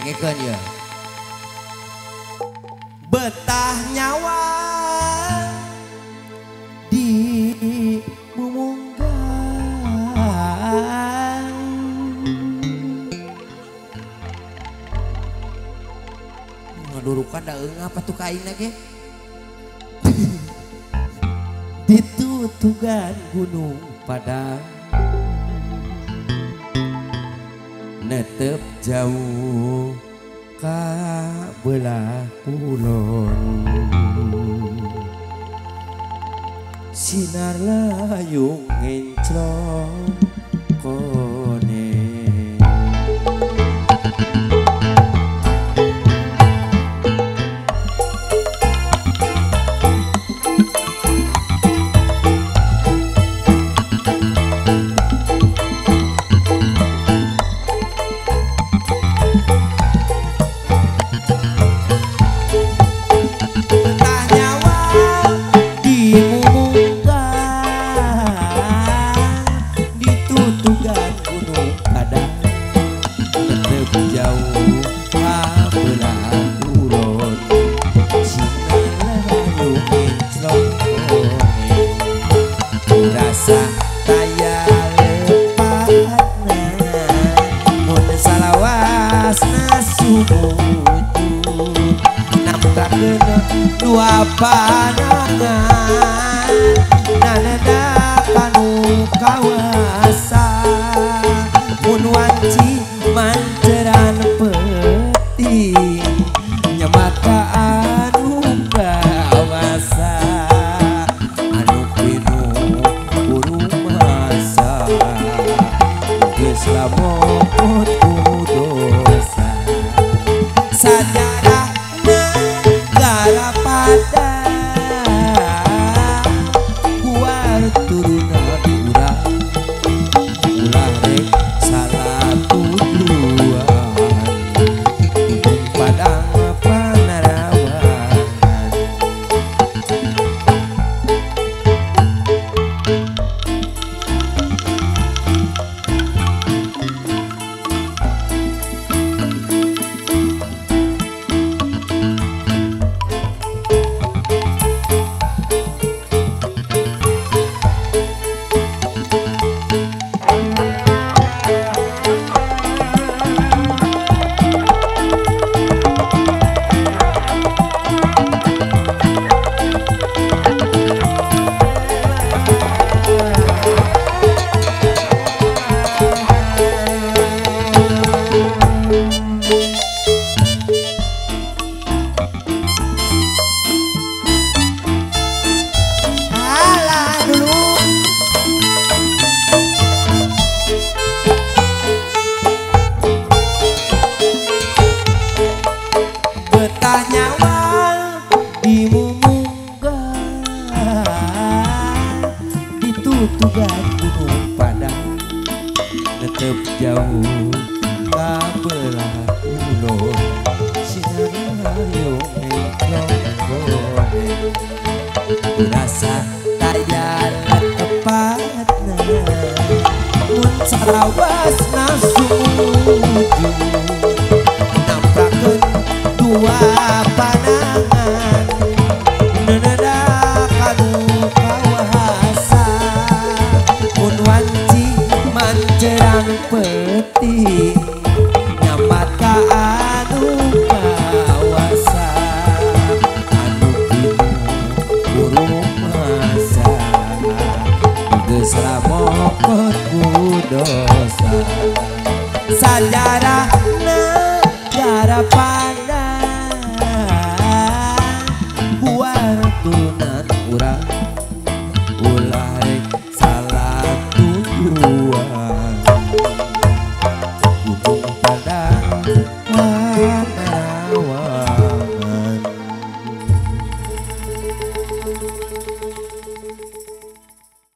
dengekeun ya. Betah nyawa di mumunggan, ngadurukan da eung apa tuh kainna ge. Ditutugan gunung Padang, netep jauh ka belah kulon, sinar layung ngenclong kone. Dua pandangan nanada kanu kawasa, mun wanci manceran peti nyamata anu kawasa, anu pinu burung masa geus lamot ku dosa. Sajarah negara Padang buat turunan urang, ulah rek salah tujuan, gunung Padang Panarawan. Betah nyawa di mumunggan, ditutugan gunung Padang, netep jauh ka belah kulon, sinar layung ngenclong kone. Rasa tayal tepatna mun sarawasna sumuju, nampakeun dua pandangan nanada kanu kawasa, mun wanci manceran peti nyambat ka anu kawasa, anu pinu burung masa geus lamokot ku dosa. Sajarah negara Padang